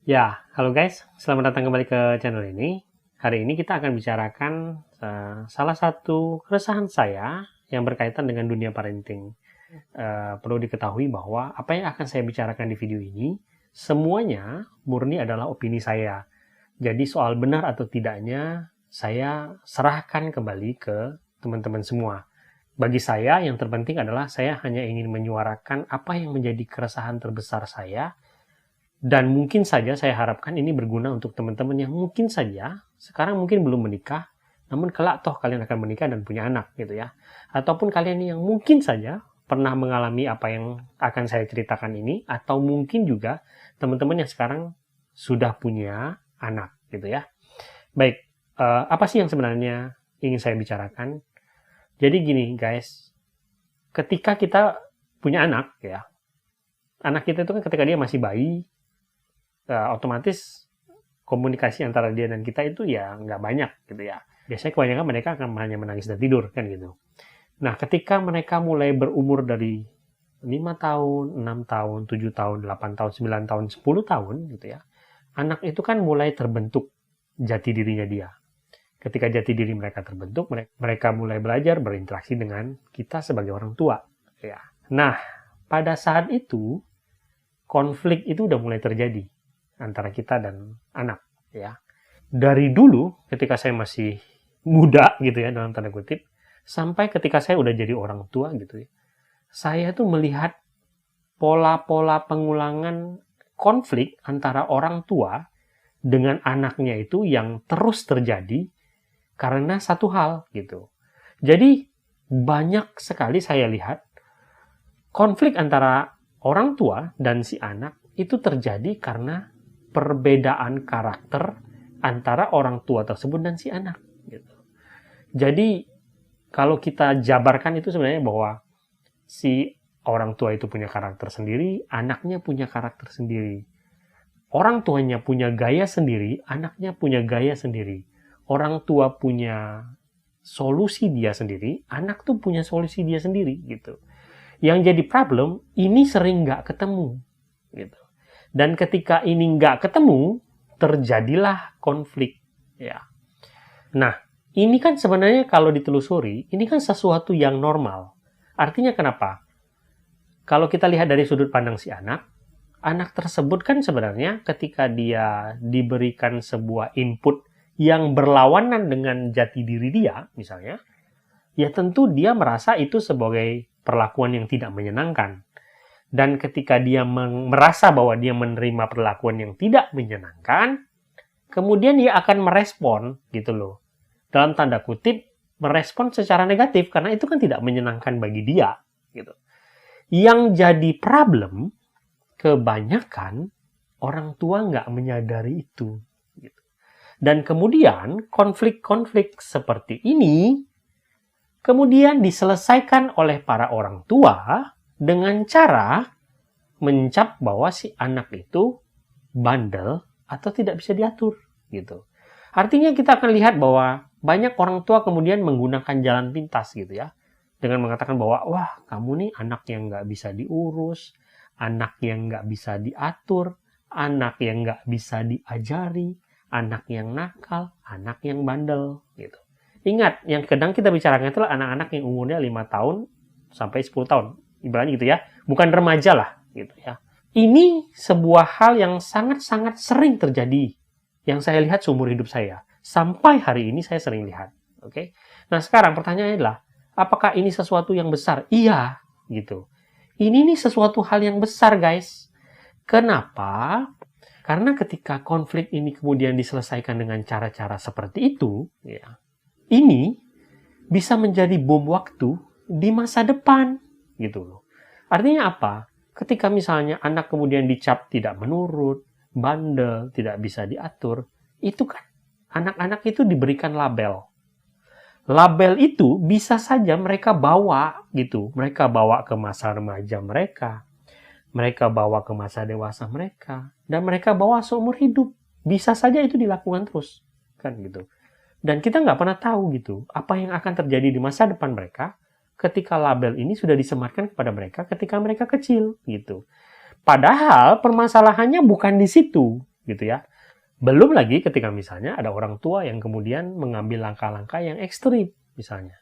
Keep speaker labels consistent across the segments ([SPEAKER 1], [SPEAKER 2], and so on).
[SPEAKER 1] Ya, halo guys, selamat datang kembali ke channel ini. Hari ini kita akan bicarakan salah satu keresahan saya yang berkaitan dengan dunia parenting. Perlu diketahui bahwa apa yang akan saya bicarakan di video ini, semuanya murni adalah opini saya. Jadi soal benar atau tidaknya, saya serahkan kembali ke teman-teman semua. Bagi saya, yang terpenting adalah saya hanya ingin menyuarakan apa yang menjadi keresahan terbesar saya. Dan mungkin saja saya harapkan ini berguna untuk teman-teman yang mungkin saja sekarang mungkin belum menikah, namun kelak toh kalian akan menikah dan punya anak gitu ya. Ataupun kalian yang mungkin saja pernah mengalami apa yang akan saya ceritakan ini, atau mungkin juga teman-teman yang sekarang sudah punya anak gitu ya. Baik, apa sih yang sebenarnya ingin saya bicarakan? Jadi gini guys, ketika kita punya anak ya, anak kita itu kan ketika dia masih bayi, otomatis komunikasi antara dia dan kita itu ya nggak banyak gitu ya. Biasanya kebanyakan mereka akan hanya menangis dan tidur kan gitu. Nah, ketika mereka mulai berumur dari 5 tahun, 6 tahun, 7 tahun, 8 tahun, 9 tahun, 10 tahun gitu ya. Anak itu kan mulai terbentuk jati dirinya dia. Ketika jati diri mereka terbentuk, mereka mulai belajar berinteraksi dengan kita sebagai orang tua. Ya. Nah, pada saat itu, konflik itu udah mulai terjadi antara kita dan anak ya. Dari dulu ketika saya masih muda gitu ya dalam tanda kutip, sampai ketika saya udah jadi orang tua gitu ya. Saya tuh melihat pola-pola pengulangan konflik antara orang tua dengan anaknya itu yang terus terjadi karena satu hal gitu. Jadi banyak sekali saya lihat konflik antara orang tua dan si anak itu terjadi karena perbedaan karakter antara orang tua tersebut dan si anak. Gitu. Jadi kalau kita jabarkan itu sebenarnya bahwa si orang tua itu punya karakter sendiri, anaknya punya karakter sendiri. Orang tuanya punya gaya sendiri, anaknya punya gaya sendiri. Orang tua punya solusi dia sendiri, anak tuh punya solusi dia sendiri gitu. Yang jadi problem, ini sering nggak ketemu gitu. Dan ketika ini nggak ketemu, terjadilah konflik. Ya. Nah, ini kan sebenarnya kalau ditelusuri, ini kan sesuatu yang normal. Artinya kenapa? Kalau kita lihat dari sudut pandang si anak tersebut kan sebenarnya ketika dia diberikan sebuah input yang berlawanan dengan jati diri dia, misalnya, ya tentu dia merasa itu sebagai perlakuan yang tidak menyenangkan. Dan ketika dia merasa bahwa dia menerima perlakuan yang tidak menyenangkan, kemudian dia akan merespon gitu loh. Dalam tanda kutip, merespon secara negatif karena itu kan tidak menyenangkan bagi dia gitu. Yang jadi problem, kebanyakan orang tua nggak menyadari itu. Gitu. Dan kemudian konflik-konflik seperti ini kemudian diselesaikan oleh para orang tua dengan cara mencap bahwa si anak itu bandel atau tidak bisa diatur gitu. Artinya kita akan lihat bahwa banyak orang tua kemudian menggunakan jalan pintas gitu ya. Dengan mengatakan bahwa wah kamu nih anak yang nggak bisa diurus, anak yang nggak bisa diatur, anak yang nggak bisa diajari, anak yang nakal, anak yang bandel gitu. Ingat, yang kadang kita bicarakan itu anak-anak yang umurnya 5 tahun sampai 10 tahun. Ibaratnya gitu ya. Bukan remaja lah gitu ya. Ini sebuah hal yang sangat-sangat sering terjadi yang saya lihat seumur hidup saya. Sampai hari ini saya sering lihat. Oke. Nah, sekarang pertanyaannya adalah apakah ini sesuatu yang besar? Iya, gitu. Ini nih sesuatu hal yang besar, guys. Kenapa? Karena ketika konflik ini kemudian diselesaikan dengan cara-cara seperti itu, ya, ini bisa menjadi bom waktu di masa depan gitu loh. Artinya apa? Ketika misalnya anak kemudian dicap tidak menurut, bandel, tidak bisa diatur, itu kan anak-anak itu diberikan label. Label itu bisa saja mereka bawa gitu. Mereka bawa ke masa remaja mereka. Mereka bawa ke masa dewasa mereka. Dan mereka bawa seumur hidup. Bisa saja itu dilakukan terus. Kan gitu. Dan kita nggak pernah tahu gitu, apa yang akan terjadi di masa depan mereka ketika label ini sudah disematkan kepada mereka ketika mereka kecil gitu. Padahal permasalahannya bukan di situ gitu ya. Belum lagi ketika misalnya ada orang tua yang kemudian mengambil langkah-langkah yang ekstrim, misalnya.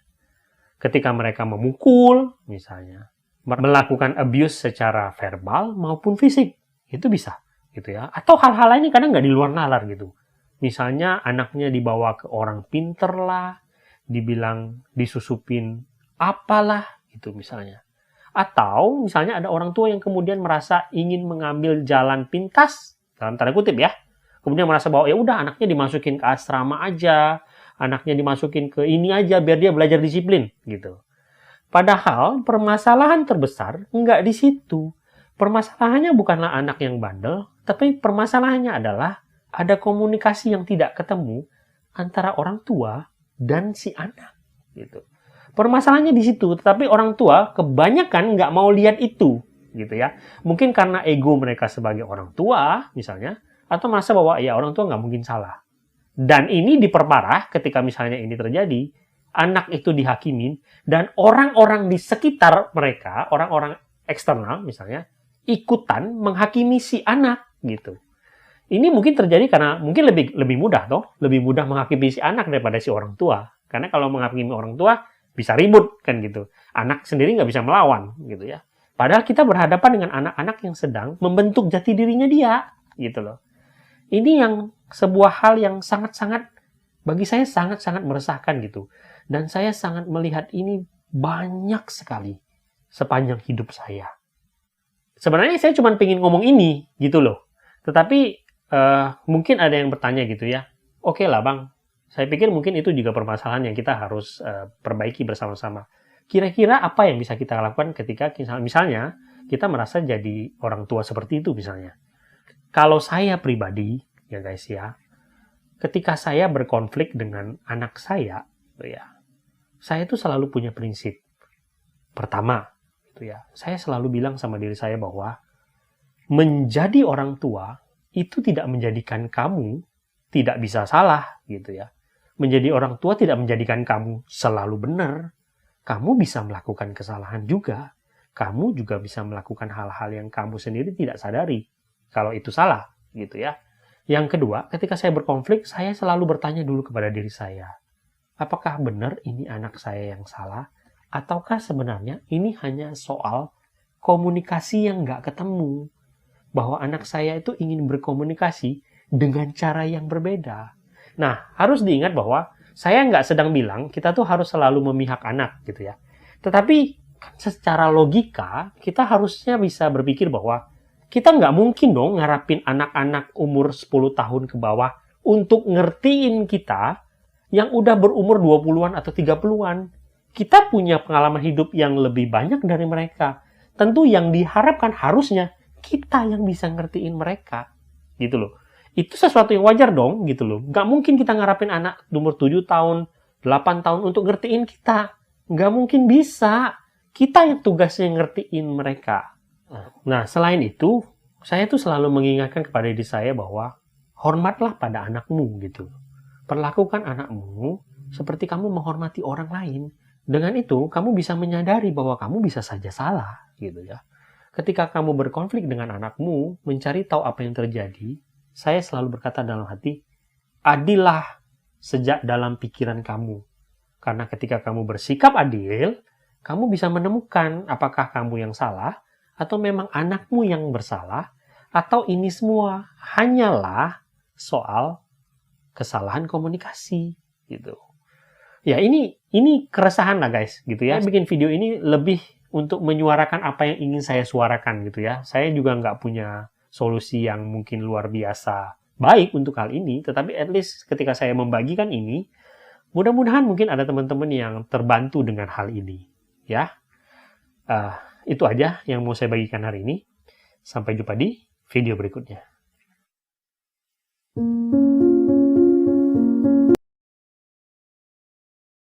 [SPEAKER 1] Ketika mereka memukul, misalnya, melakukan abuse secara verbal maupun fisik, itu bisa, gitu ya. Atau hal-hal lainnya kadang nggak di luar nalar gitu. Misalnya anaknya dibawa ke orang pinter lah, dibilang disusupin apalah, gitu misalnya. Atau misalnya ada orang tua yang kemudian merasa ingin mengambil jalan pintas, dalam tanda kutip ya, kemudian merasa bahwa ya udah anaknya dimasukin ke asrama aja, anaknya dimasukin ke ini aja biar dia belajar disiplin gitu. Padahal permasalahan terbesar nggak di situ. Permasalahannya bukanlah anak yang bandel, tapi permasalahannya adalah ada komunikasi yang tidak ketemu antara orang tua dan si anak gitu. Permasalahannya di situ, tetapi orang tua kebanyakan nggak mau lihat itu gitu ya. Mungkin karena ego mereka sebagai orang tua misalnya, atau merasa bahwa ya orang tua nggak mungkin salah. Dan ini diperparah ketika misalnya ini terjadi, anak itu dihakimin, dan orang-orang di sekitar mereka, orang-orang eksternal misalnya, ikutan menghakimi si anak gitu. Ini mungkin terjadi karena mungkin lebih mudah toh, lebih mudah menghakimi si anak daripada si orang tua. Karena kalau menghakimi orang tua bisa ribut kan gitu. Anak sendiri nggak bisa melawan gitu ya. Padahal kita berhadapan dengan anak-anak yang sedang membentuk jati dirinya dia gitu loh. Ini yang sebuah hal yang sangat-sangat, bagi saya sangat-sangat meresahkan gitu. Dan saya sangat melihat ini banyak sekali sepanjang hidup saya. Sebenarnya saya cuma pengen ngomong ini gitu loh. Tetapi mungkin ada yang bertanya gitu ya. Oke lah bang, saya pikir mungkin itu juga permasalahan yang kita harus perbaiki bersama-sama. Kira-kira apa yang bisa kita lakukan ketika misalnya kita merasa jadi orang tua seperti itu misalnya. Kalau saya pribadi, ya guys ya, ketika saya berkonflik dengan anak saya, ya, saya itu selalu punya prinsip. Pertama, gitu ya, saya selalu bilang sama diri saya bahwa menjadi orang tua itu tidak menjadikan kamu tidak bisa salah, gitu ya. Menjadi orang tua tidak menjadikan kamu selalu benar. Kamu bisa melakukan kesalahan juga. Kamu juga bisa melakukan hal-hal yang kamu sendiri tidak sadari. Kalau itu salah, gitu ya. Yang kedua, ketika saya berkonflik, saya selalu bertanya dulu kepada diri saya. Apakah benar ini anak saya yang salah? Ataukah sebenarnya ini hanya soal komunikasi yang nggak ketemu? Bahwa anak saya itu ingin berkomunikasi dengan cara yang berbeda. Nah, harus diingat bahwa saya nggak sedang bilang kita tuh harus selalu memihak anak, gitu ya. Tetapi secara logika, kita harusnya bisa berpikir bahwa kita nggak mungkin dong ngarapin anak-anak umur 10 tahun ke bawah untuk ngertiin kita yang udah berumur 20-an atau 30-an. Kita punya pengalaman hidup yang lebih banyak dari mereka. Tentu yang diharapkan harusnya kita yang bisa ngertiin mereka. Gitu loh. Itu sesuatu yang wajar dong, gitu loh. Nggak mungkin kita ngarapin anak umur 7 tahun, 8 tahun untuk ngertiin kita. Nggak mungkin bisa. Kita yang tugasnya ngertiin mereka. Nah, selain itu, saya tuh selalu mengingatkan kepada diri saya bahwa hormatlah pada anakmu gitu. Perlakukan anakmu seperti kamu menghormati orang lain. Dengan itu, kamu bisa menyadari bahwa kamu bisa saja salah gitu ya. Ketika kamu berkonflik dengan anakmu, mencari tahu apa yang terjadi, saya selalu berkata dalam hati, adillah sejak dalam pikiran kamu. Karena ketika kamu bersikap adil, kamu bisa menemukan apakah kamu yang salah, atau memang anakmu yang bersalah, atau ini semua hanyalah soal kesalahan komunikasi gitu. Ya ini keresahan lah guys gitu ya. Saya bikin video ini lebih untuk menyuarakan apa yang ingin saya suarakan gitu ya. Saya juga nggak punya solusi yang mungkin luar biasa baik untuk hal ini, tetapi at least ketika saya membagikan ini, mudah-mudahan mungkin ada teman-teman yang terbantu dengan hal ini ya. Itu aja yang mau saya bagikan hari ini. Sampai jumpa di video berikutnya.